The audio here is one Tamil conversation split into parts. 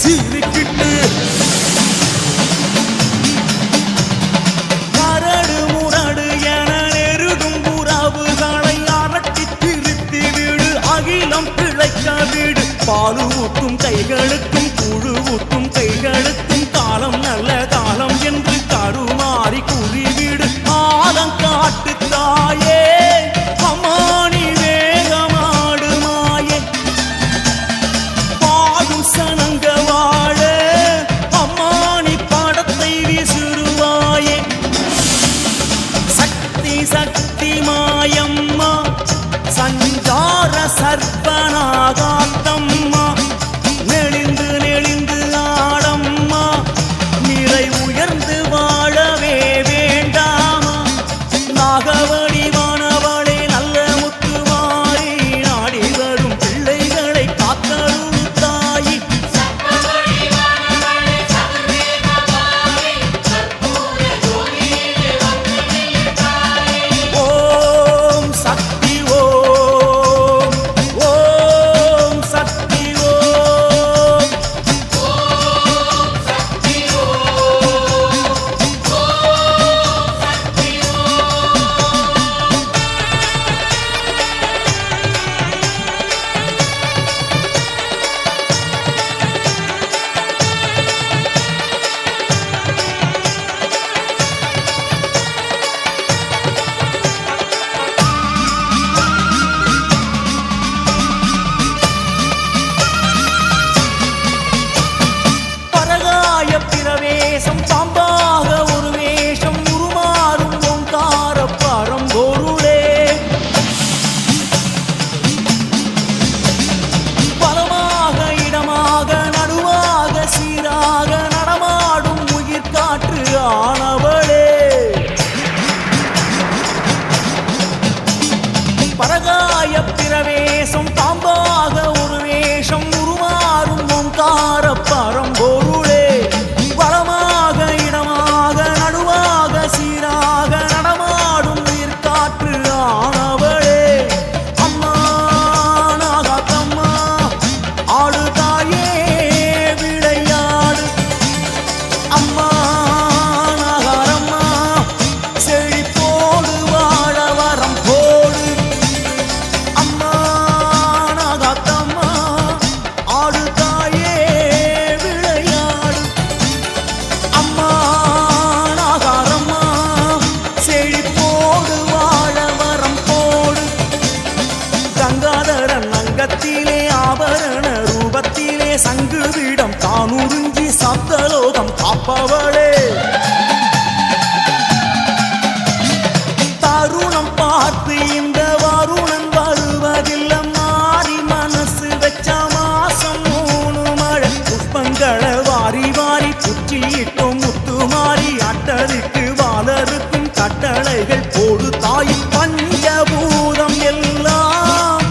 சீரிக்கிட்டு கரடு முரடு என நெருடும் புறாவுகளை அரட்டி திருத்தி விடு, அகிலம் பிழைக்க விடு. பாலு ஊட்டும் கைகளுக்கும் புழு ஊட்டும் கைகளுக்கும் காலம் நல்ல காலம் என்று கருமாறி கூறிவிடு. ஆலம் காட்டு தாயே அம்மானி வேகமாடு மாயே, பாடும் சனங்க வாழ அம்மானி பாடத்தை விசுருவாயே. சக்தி சக்தி மாயம்மா சஞ்சார சர்ப்பனாகாத்தம்மா, நெளிந்து நெளிந்து ஆடம்மா, நிறை உயர்ந்து வாழவே வேண்டாமா. நாகவடி வானவளே நல்ல முத்துமாரி, நாடி வரும் பிள்ளைகளை காத்தருள் தாயி. ஓம் சக்தி ஓம், ஓம் சக்தி ஓம். பரகாய பிரவேசம் பாம்பாக ஒரு வேஷம் உருமாறும் ஓங்கார பரம்பொருளே. பலமாக இடமாக நடுவாக சீராக நடமாடும் உயிர் காற்று ஆனவளே. பரகாய பிரவேசம் பாம்பாக ஒரு வேஷம் உருமாறும் ஓங்கார பரம்பொருளே. பலமாக இடமாக நடுவாக சீராக நடமாடும் உயிர் காற்று ஆனவளே. அம்மா நாகாத்தம்மா ஆடு தாயே விளையாடு. அம்மா நாகாரம்மா செழிப்போடு வாழ வரம் போடு. அம்மா நாகாத்தம்மா ஆடு தாயே விளையாடு. அம்மா நாகாரம்மா செழிப்போடு வாழ வரம் போடு. கங்காதரன் அங்கத்திலே ஆபரண ரூபத்திலே சங்குவிடம் தானுறிஞ்சி சப்தலோகம் காப்பவளே. தருணம் பார்த்து இந்த வருணன் வருவதில்லை, மாறி மனசு வச்ச மாசம் 3 மழை. புஷ்பங்களை வாரி வாரி புற்றியிட்டோம் முத்துமாரி, அட்டருக்கு வாழருக்கும் கட்டளைகள் போடு தாய். பஞ்சபூதம் எல்லாம்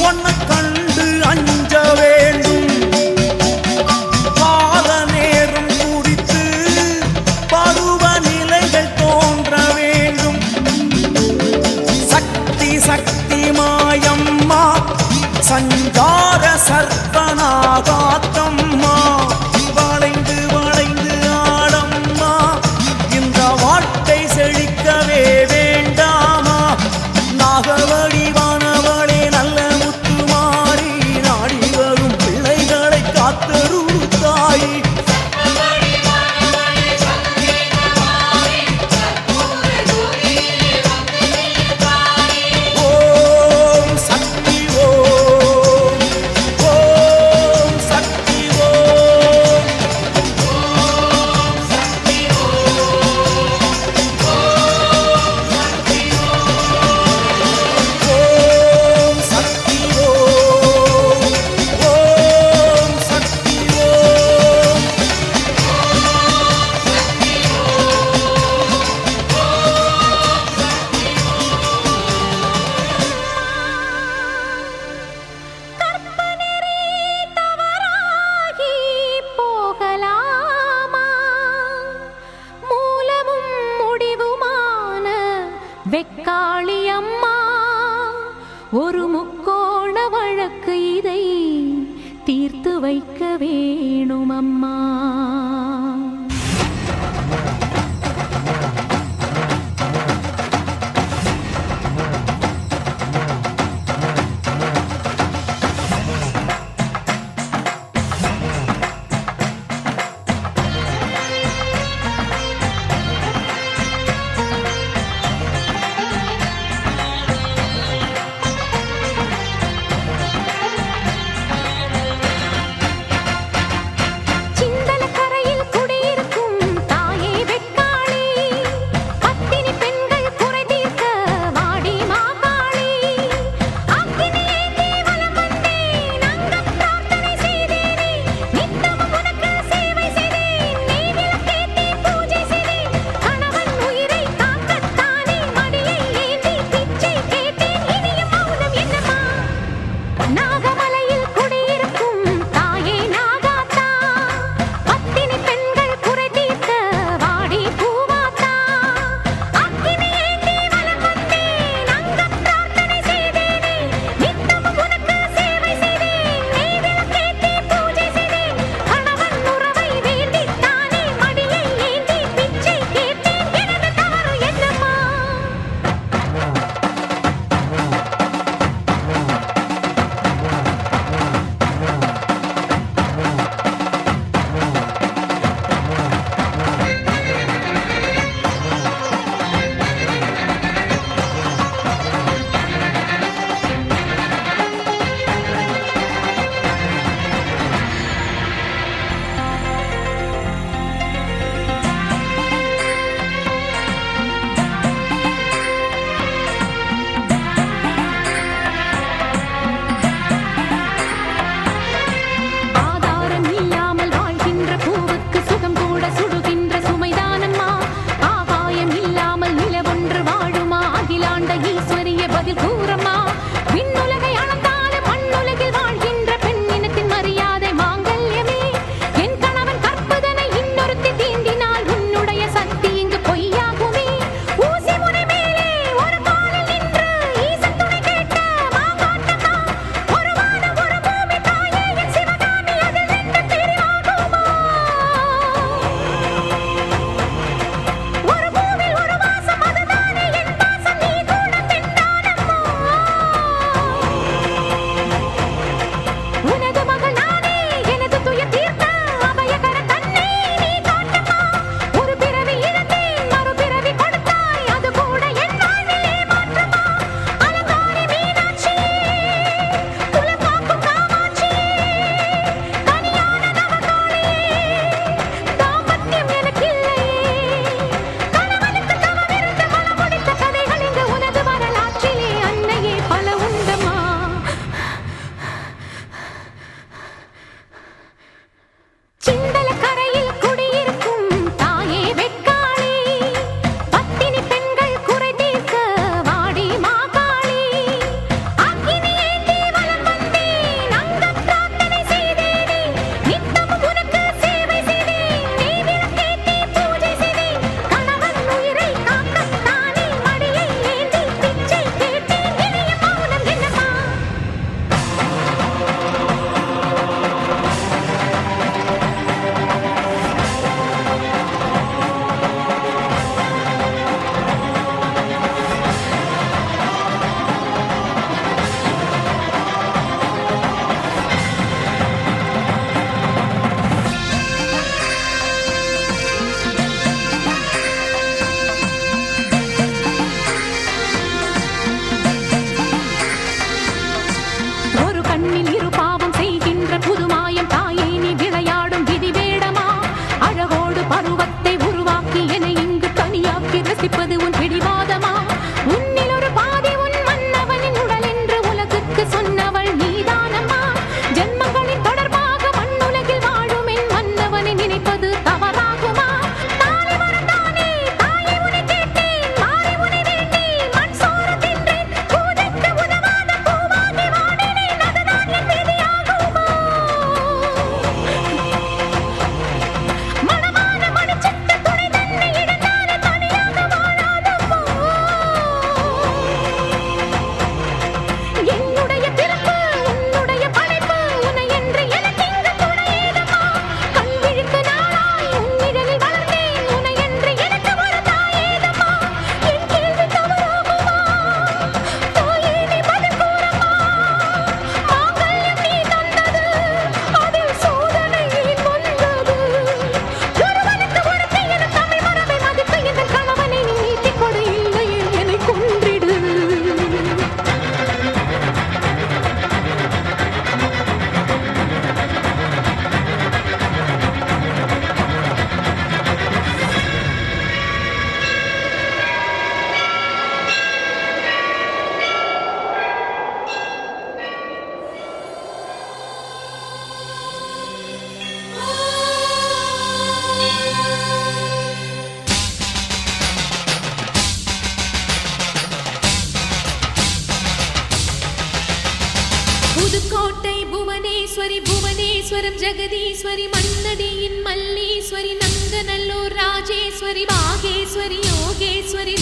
உன்னை கண்டு அஞ்ச வேண்டும். கால நேரம் குறித்து பருவநிலைகள் தோன்ற வேண்டும். சக்தி சக்தி மாயம்மா சஞ்சார சர்ப்பனாகாத்தம்மா, வளைந்து வளைந்து ஆடம்மா, இந்த வாழ்க்கை செழிக்கவே வேண்டாமா. நாகவடி வானவளே நல்ல முத்துமாரி, நாடி வரும் பிள்ளைகளை காத்தருள் தாயி. ஓம் சக்தி ஓம், ஓம் சக்தி ஓம். ஓம் சக்தி ஓம், ஓம் சக்தி ஓம். தவறாகி போகலாமா? மூலமும் முடிவுமான வெக்காளியம்மா, ஒரு முக்கோண வழக்கு இதை தீர்த்து வைக்க வேணும் அம்மா. கோடீஸ்வரி புவனேஸ்வரம் ஜெகதீஸ்வரி மன்னடியின் மல்லீஸ்வரி நங்கநல்லூர் ராஜேஸ்வரி பாகேஸ்வரி யோகேஸ்வரி